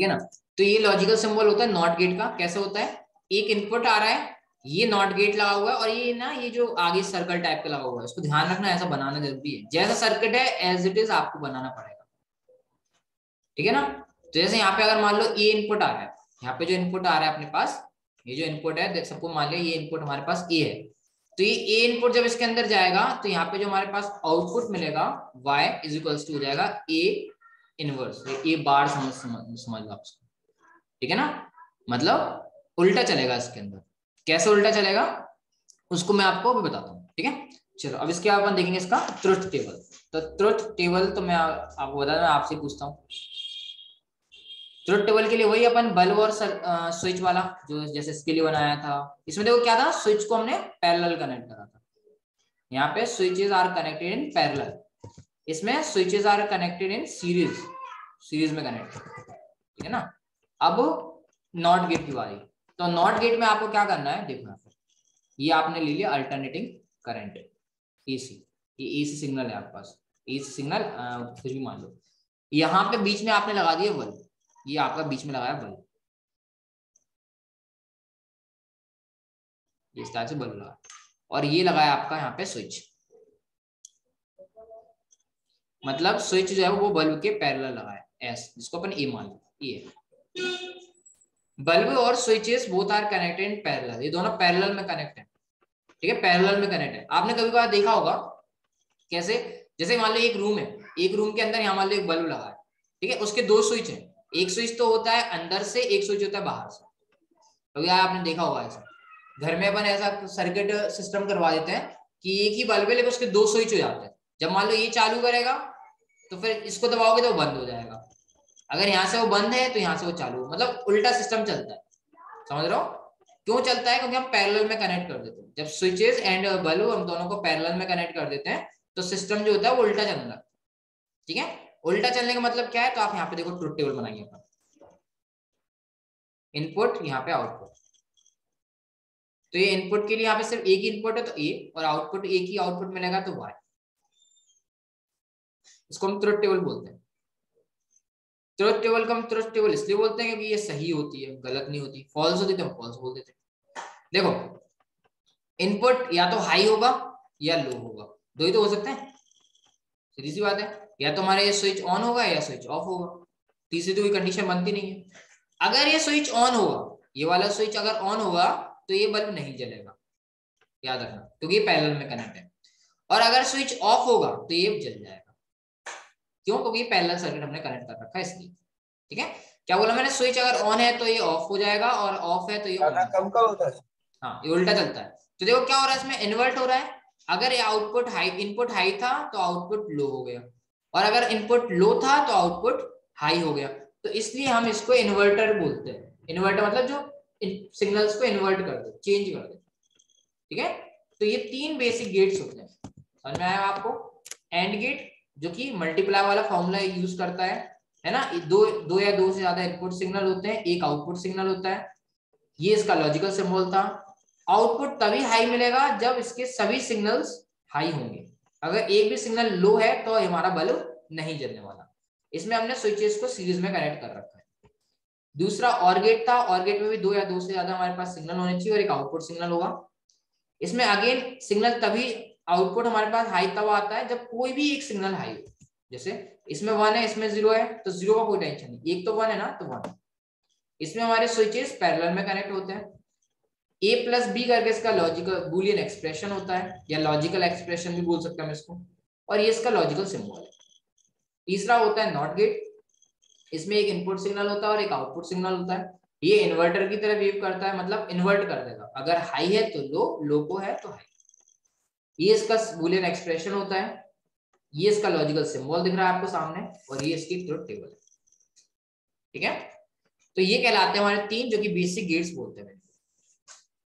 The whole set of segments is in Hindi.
ठीक है ना। तो ये लॉजिकल सिंबल होता है नॉट गेट का। कैसे होता है, एक इनपुट आ रहा है, ये नॉट गेट लगा हुआ है, और ये ना ये जो आगे सर्कल टाइप का लगा हुआ है, इसको ध्यान रखना, ऐसा बनाना जरूरी है, जैसा सर्किट है एज इट इज आपको बनाना पड़ेगा। ठीक है ना। तो जैसे यहाँ पे अगर मान लो ए इनपुट आ रहा है, यहाँ पे जो इनपुट आ रहा है अपने पास, ये जो इनपुट है, देख सबको मान लिया ये इनपुट हमारे पास ए है। तो ये ए इनपुट जब इसके अंदर जाएगा तो यहाँ पे जो हमारे पास आउटपुट मिलेगा y इज इक्वल्स टू हो जाएगा ए इनवर्स, ए बार समझ लो आप इसको। ठीक है ना, मतलब उल्टा चलेगा इसके अंदर। कैसे उल्टा चलेगा उसको मैं आपको अभी बताता हूँ। ठीक है, चलो अब इसके बाद अपन देखेंगे इसका ट्रुथ टेबल। तो ट्रुथ टेबल तो मैं आपको बता, मैं आपसे पूछता हूँ। ट्रुथ टेबल के लिए वही अपन बल्ब और स्विच वाला जो जैसे इसके लिए बनाया था, इसमें देखो क्या था, स्विच को हमने पैरेलल कनेक्ट करा था। यहाँ पे switches are connected in parallel, इसमें switches are connected in series, series में कनेक्ट। ठीक है ना। अब नॉट गेट की बारी। तो नॉट गेट में आपको क्या करना है, देखो यहाँ पे ये आपने ले लिया अल्टरनेटिंग करंट एसी, ये एसी सिग्नल है आपके पास, एसी सिग्नल कुछ भी मान लो। यहाँ पे बीच में आपने लगा दिया बल्ब, ये आपका बीच में लगाया बल्ब, इस टाइप से बल्ब लगा, और ये लगाया आपका यहाँ पे स्विच। मतलब स्विच जो है वो बल्ब के पैरेलल लगाया एस, जिसको अपन ए मान लो, ये बल्ब और switches both are connected in parallel, ये दोनों पैरेलल में कनेक्ट है। ठीक है, पैरेलल में कनेक्ट है। आपने कभी कभार देखा होगा कैसे, जैसे मान लो एक रूम है, एक रूम के अंदर यहाँ मान लो एक बल्ब लगा है, ठीक है, उसके दो स्विच है, एक स्विच तो होता है अंदर से, एक स्विच होता है बाहर से। कभी आपने देखा होगा ऐसा, घर में अपन ऐसा सर्किट सिस्टम करवा देते हैं कि एक ही बल्ब है लेकिन उसके दो स्विच हो जाते हैं। जब मान लो ये चालू करेगा तो फिर इसको दबाओगे तो वो बंद हो जाएगा, अगर यहाँ से वो बंद है तो यहाँ से वो चालू, मतलब उल्टा सिस्टम चलता है। समझ रहे हो क्यों चलता है, क्योंकि हम पैरेलल में कनेक्ट कर देते हैं। जब स्विचेस एंड बल्ब हम दोनों को पैरेलल में कनेक्ट कर देते हैं तो सिस्टम जो होता है वो उल्टा चलने लगता है। ठीक है, उल्टा चलने का मतलब क्या है, तो आप यहाँ पे देखो ट्रुथ टेबल बनाइए, इनपुट यहाँ पे आउटपुट। तो ये इनपुट के लिए यहाँ पे सिर्फ एक इनपुट है तो ए, और आउटपुट एक ही आउटपुट मिलेगा तो वाई। इसको हम ट्रुथ टेबल बोलते हैं। ट्रुथ टेबल को हम ट्रुथ टेबल इसलिए बोलते हैं क्योंकि ये सही होती है, गलत नहीं होती। फॉल्स होती तो हम फॉल्स बोल देते हैं। देखो इनपुट या तो हाई होगा या लो होगा, दो ही तो हो सकते हैं, सीधी सी बात है। या तो हमारे ये स्विच ऑन होगा या स्विच ऑफ होगा, तीसरी तो कोई कंडीशन बनती नहीं है। अगर ये स्विच ऑन होगा, ये वाला स्विच अगर ऑन होगा तो ये बल्ब नहीं जलेगा, याद रखना, क्योंकि ये पैरेलल में कनेक्ट है। और अगर स्विच ऑफ होगा तो ये जल जाएगा, क्यों, क्योंकि पैरेलल सर्किट हमने कनेक्ट कर रखा है इसलिए। ठीक है, क्या बोला मैंने, स्विच अगर ऑन है तो ये ऑफ हो जाएगा, और ऑफ है तो ये ऑन कम का होता है। हाँ, ये उल्टा चलता है। तो देखो क्या हो रहा है, इसमें इन्वर्ट हो रहा है। अगर ये आउटपुट हाई, इनपुट हाई था तो आउटपुट लो हो गया, और अगर इनपुट लो था तो आउटपुट हाई हो गया। तो इसलिए हम इसको इन्वर्टर बोलते हैं। इन्वर्टर मतलब जो सिग्नल्स को इन्वर्ट कर दे, चेंज कर दे। ठीक है, तो ये तीन बेसिक गेट्स होते हैं, समझ में आया आपको। एंड गेट जो कि मल्टीप्लाई वाला फॉर्मूला यूज करता है ना, दो या दो से ज्यादा इनपुट सिग्नल होते हैं, एक आउटपुट सिग्नल होता है, ये इसका लॉजिकल सिंबल था। आउटपुट तभी हाई मिलेगा जब इसके सभी सिग्नल्स हाई होंगे, अगर एक भी सिग्नल लो है तो हमारा बल्ब नहीं जलने वाला। इसमें हमने स्विचेस को सीरीज में कनेक्ट कर रखा है। दूसरा और गेट था, और गेट में भी दो या दो से ज्यादा हमारे पास सिग्नल होने चाहिए और एक आउटपुट सिग्नल होगा। इसमें अगेन सिग्नल तभी, आउटपुट हमारे पास हाई तब आता है जब कोई भी एक सिग्नल हाई हो। जैसे इसमें 1 है, इसमें 0 है, तो 0 का कोई टेंशन नहीं, एक तो 1 है ना, तो 1। इसमें हमारे स्विचेस पैरेलल में कनेक्ट होते हैं। ए प्लस बी करके इसका लॉजिकल बुलियन एक्सप्रेशन होता है, या लॉजिकल एक्सप्रेशन भी बोल सकते हैं हम इसको, और ये इसका लॉजिकल सिंबल है। तीसरा होता है नॉट गेट, इसमें एक इनपुट सिग्नल होता है और एक आउटपुट सिग्नल होता है। ये इन्वर्टर की तरह बिहेव करता है, मतलब इन्वर्ट कर देगा, अगर हाई है तो लो, लो को है तो हाई। ये इसका बुलियन एक्सप्रेशन होता है, ये इसका लॉजिकल सिंबल दिख रहा है आपको सामने, और ये इसकी ट्रुथ टेबल है। ठीक है, तो ये कहलाते हैं हमारे तीन जो कि बेसिक गेट्स बोलते हैं।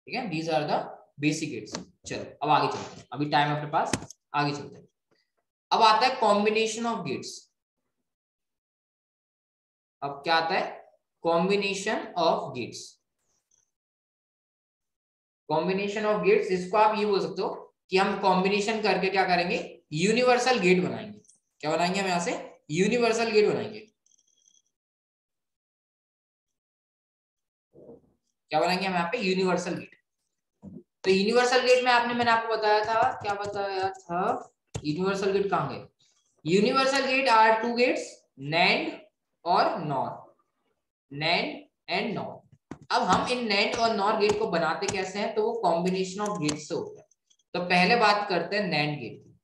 ठीक है, these are the basic gates. चलो अब आगे चलते हैं, अभी टाइम अपने पास, आगे चलते हैं। अब आता है कॉम्बिनेशन ऑफ गेट्स। अब क्या आता है, combination of gates. Combination of gates, इसको आप ये बोल सकते हो कि हम कॉम्बिनेशन करके क्या करेंगे, यूनिवर्सल गेट बनाएंगे। क्या बनाएंगे हम यहाँ से, यूनिवर्सल गेट बनाएंगे। क्या बनाएंगे हम यहाँ पे, यूनिवर्सल गेट। तो यूनिवर्सल गेट में मैंने आपको बताया था, क्या बताया था, यूनिवर्सल गेट कहाँ गए, universal gate are two gates, NAND और नॉर, नैंड एंड नॉर। अब हम इन नैंड और नॉर गेट को बनाते कैसे हैं, तो वो कॉम्बिनेशन ऑफ गेट से होता है। तो पहले बात करते हैं नैंड गेट की।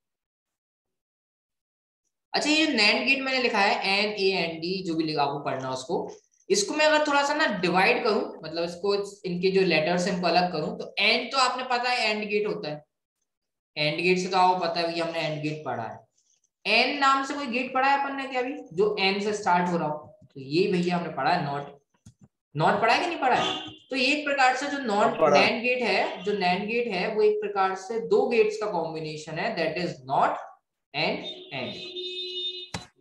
अच्छा, ये नैंड गेट मैंने लिखा है NAND, जो भी आपको पढ़ना उसको, इसको मैं अगर थोड़ा सा ना डिवाइड करूं, मतलब इसको इनके जो लेटर्स हैं इनको अलग करूं, तो एंड तो आपने पता है एंड गेट होता है, एंड गेट से तो आपको पता है, हमने एंड गेट पढ़ा है। एन नाम से कोई गेट पढ़ा है अपन ने क्या अभी, जो एन से स्टार्ट हो रहा हो, तो ये भैया हमने पढ़ा है नॉट, नॉट पढ़ा है कि नहीं पढ़ा है। तो ये एक प्रकार से जो नॉट नैंड गेट है, जो नैंड गेट है वो एक प्रकार से दो गेट्स का कॉम्बिनेशन है, that is not and and.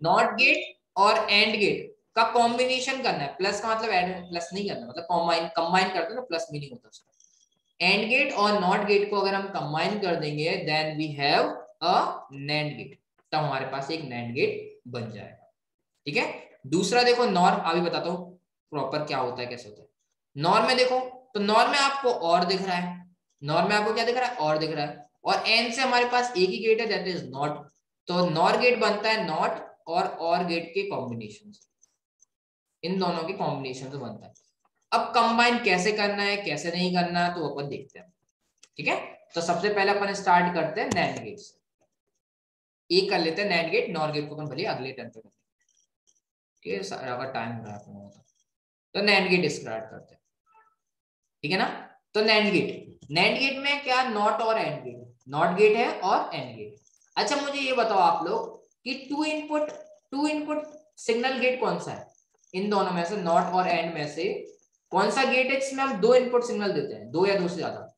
Not gate और एंड गेट का कॉम्बिनेशन करना है, प्लस का मतलब ऐड प्लस नहीं करना, मतलब कंबाइन करते हैं ना, प्लस मीनिंग होता है उसका। एंड गेट और नॉट गेट को अगर हम कंबाइन कर देंगे then we have a NAND gate, तब हमारे पास एक नैंड गेट बन जाएगा। ठीक है, दूसरा देखो नॉर, अभी बताता हूँ प्रॉपर क्या होता है, कैसे होता है। नॉर में देखो, तो नॉर में आपको और दिख रहा है, नॉर में आपको क्या दिख रहा है, और दिख रहा है, और एन से हमारे पास एक ही गेट है, दैट इज नॉट। तो नॉर गेट बनता है नॉट और गेट के कॉम्बिनेशन से, इन दोनों के कॉम्बिनेशन से बनता है। अब कंबाइन कैसे करना है कैसे नहीं करना है, तो अपन देखते हैं। ठीक है, तो सबसे पहले अपन स्टार्ट करते हैं नैंड गेट से, एक कर लेते हैं नैंड गेट, नॉर गेट को अपन भले अगले टर्न पे करते हैं, ठीक है, अगर टाइम रहा तो नैंड गेट स्टार्ट करते हैं। ठीक है ना, तो नैंड गेट में क्या, नॉट और एंड गेट, नॉट गेट है और एंड गेट। अच्छा मुझे ये बताओ आप लोग कि टू इनपुट सिग्नल गेट कौन सा है, इन दोनों में से, नॉट और एंड में से कौन सा गेट है जिसमें हम दो इनपुट सिग्नल देते हैं, दो या दो से ज्यादा।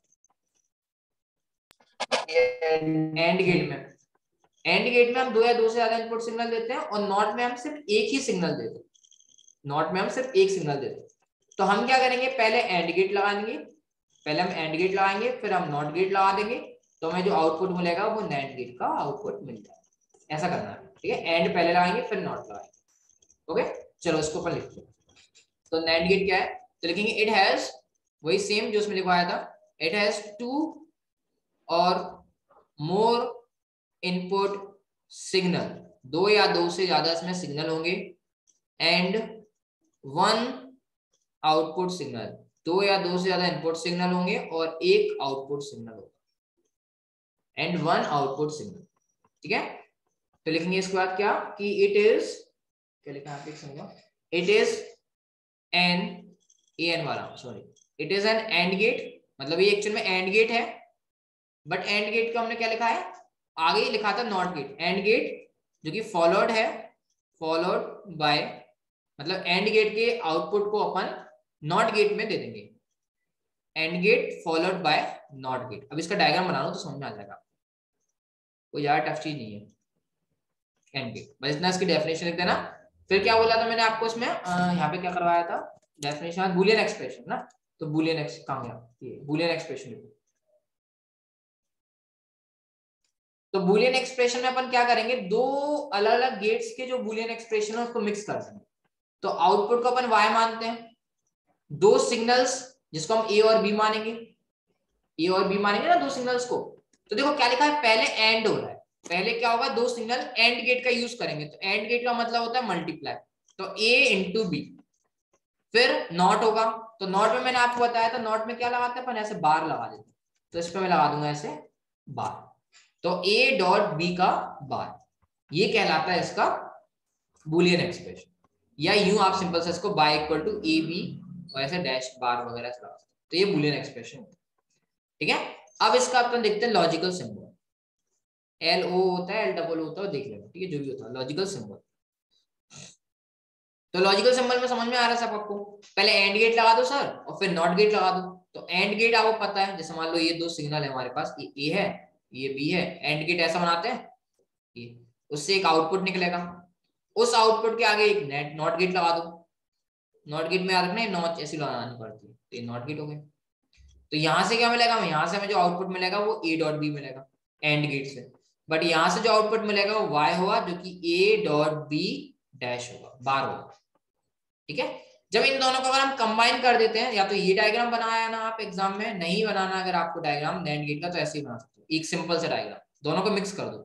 एंड गेट में, एंड गेट में हम दो या दो से ज्यादा इनपुट सिग्नल देते हैं, और नॉट में हम सिर्फ एक ही सिग्नल देते हैं, नॉट में हम सिर्फ एक सिग्नल देते हैं। तो हम क्या करेंगे, पहले एंड गेट लगाएंगे, पहले हम एंड गेट लगाएंगे, फिर हम नॉट गेट लगा देंगे, तो हमें जो आउटपुट मिलेगा वो नैंड गेट का आउटपुट मिल जाएगा। ऐसा करना है, ठीक है, एंड पहले लगाएंगे फिर नॉट लगाएंगे। ओके, चलो इसको अपन लिखते हैं। तो नैंड गेट क्या है, तो लिखेंगे इट हैज, वही सेम जो उसमें लिखवाया था, इट हैज टू और मोर इनपुट सिग्नल, दो या दो से ज्यादा इसमें सिग्नल होंगे, एंड वन आउटपुट सिग्नल, दो या दो से ज्यादा इनपुट सिग्नल होंगे और एक आउटपुट सिग्नल होगा, एंड वन आउटपुट सिग्नल। ठीक है, तो लिखेंगे इसके बाद क्या कि इट इज, क्या लिखा है, इट इज एन वाला, sorry, it is an and gate, मतलब ये एक्चुअल में एंड गेट है, बट एंड गेट का हमने क्या लिखा है, आगे ही लिखा था नॉट गेट, एंड गेट जो कि फॉलोड है, फॉलोड बाय, मतलब एंड गेट के आउटपुट को अपन नॉट गेट में दे देंगे, and gate followed by not gate. अब इसका डायग्राम बना लो तो समझ में आ जाएगा, कोई ज्यादा टफ चीज नहीं है। एंड गेट बस इतना, इसकी डेफिनेशन लिख देना। फिर क्या बोला था मैंने आपको इसमें, यहाँ पे क्या करवाया था, डेफिनेशन बूलियन एक्सप्रेशन ना, तो बूलियन कहाँ गया, ये बूलियन एक्सप्रेशन लिखो। तो बूलियन एक्सप्रेशन में अपन क्या करेंगे, दो अलग अलग गेट्स के जो बूलियन एक्सप्रेशन है उसको मिक्स कर देंगे। तो आउटपुट को अपन y मानते हैं, दो सिग्नल्स जिसको हम a और b मानेंगे, a और b मानेंगे ना दो सिग्नल्स को। तो देखो क्या लिखा है, पहले एंड हो रहा है, पहले क्या होगा, दो सिग्नल एंड गेट का यूज करेंगे, तो एंड गेट का मतलब होता है मल्टीप्लाई, तो a इंटू बी, फिर नॉट होगा, तो नॉट में मैंने आपको बताया था, नॉट में क्या लगाते हैं अपन, ऐसे बार लगा देते हैं, तो इस पे मैं लगा दूंगा ऐसे बार, तो a डॉट b का बार, ये कहलाता है इसका बूलियन एक्सप्रेशन, या यूं आप सिंपल से इसको by equal to A B और ऐसे डैश बार वगैरह चला सकते, तो ये बूलियन एक्सप्रेशन होता है। ठीक है, अब इसका अपन देखते हैं लॉजिकल सिंबल, एल ओ होता है, एल डबल होता है, देख लेना, ठीक है, जो भी होता है लॉजिकल सिंबल। तो लॉजिकल सिंबल में समझ में आ रहा है सब आपको, पहले एंड गेट लगा दो सर और फिर नॉट गेट लगा दो। तो एंड गेट आपको पता है, जैसे मान लो ये दो सिग्नल है हमारे पास, ये ए है ये बी है, एंड गेट ऐसा बनाते हैं, ये उससे एक आउटपुट निकलेगा, उस आउटपुट के आगे एक नेट नॉट गेट लगा दो, नॉट गेट में याद रखना नॉट ऐसी लगानी पड़ती है, तो ये नॉट गेट हो गया। तो यहां से क्या मिलेगा, यहां से हमें जो आउटपुट मिलेगा वो ए डॉट बी मिलेगा एंड गेट से, बट यहां से जो आउटपुट मिलेगा वो y होगा, जो कि ए डॉट बी डैश होगा, बार होगा। ठीक है, जब इन दोनों को अगर हम कंबाइन कर देते हैं, या तो ये डायग्राम बनाया ना आप एग्जाम में, नहीं बनाना अगर आपको डायग्राम नैंड गेट का, तो ऐसे ही बना सकते हो, एक सिंपल सा डायग्राम, दोनों को मिक्स कर दो,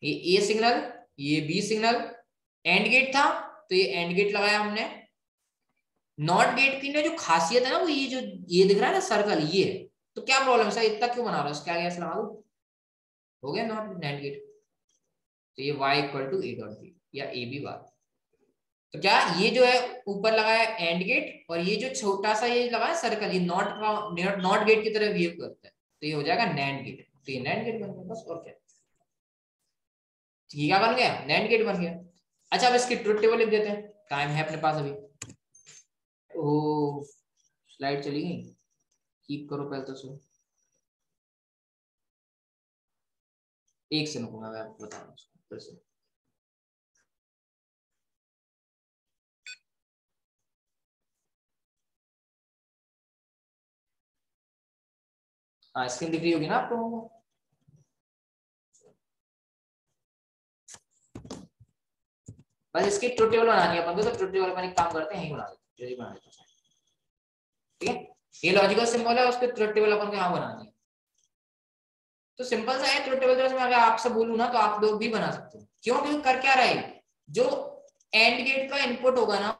ये ए सिग्नल, ये बी सिग्नल, एंड गेट था तो ये एंड गेट लगाया हमने। नॉट गेट की ने जो खासियत है ना, वो ये जो ये दिख रहा है ना सर्कल, ये है। तो क्या प्रॉब्लम है, इतना क्यों बना रहा है, क्या गया लगा दो, हो गया नॉट नैंड गेट। तो ये y equal to A dot B या ए बी बार। तो क्या ये जो है ऊपर लगा है एंड गेट, और ये जो छोटा सा ये लगा है सर्कल, ये नॉट गेट की तरह बिहेव करता है, तो ये हो जाएगा नैंड गेट। तो ये नैंड गेट बन गया बस, और क्या। ये क्या बन गया, नैंड गेट बन गया। अच्छा अब इसकी ट्रुथ टेबल लिख देते हैं, टाइम है अपने पास अभी। ओ स्लाइड चली गई, कीप करो पहले तो सो, एक से रुकूंगा मैं आपको बता रहा हूँ फिर से। हाँ स्क्रीन दिख रही होगी ना आप लोगों को। बस इसकी ट्रुथ टेबल बनानी है अपन को, तो ट्रुथ टेबल अपन एक काम करते हैं, यही बना देते हैं, यही बना देते हैं, ठीक है। ये लॉजिकल सिंबल है, उसके ट्रुथ टेबल अपन को यहाँ बनानी है। तो सिंपल सा है ट्रुथ टेबल, जैसे मैं अगर आपसे बोलूँ ना तो आप लोग भी बना सकते हो। क्यों, क्योंकि कर क्या रहा है, जो एंड गेट का इनपुट होगा ना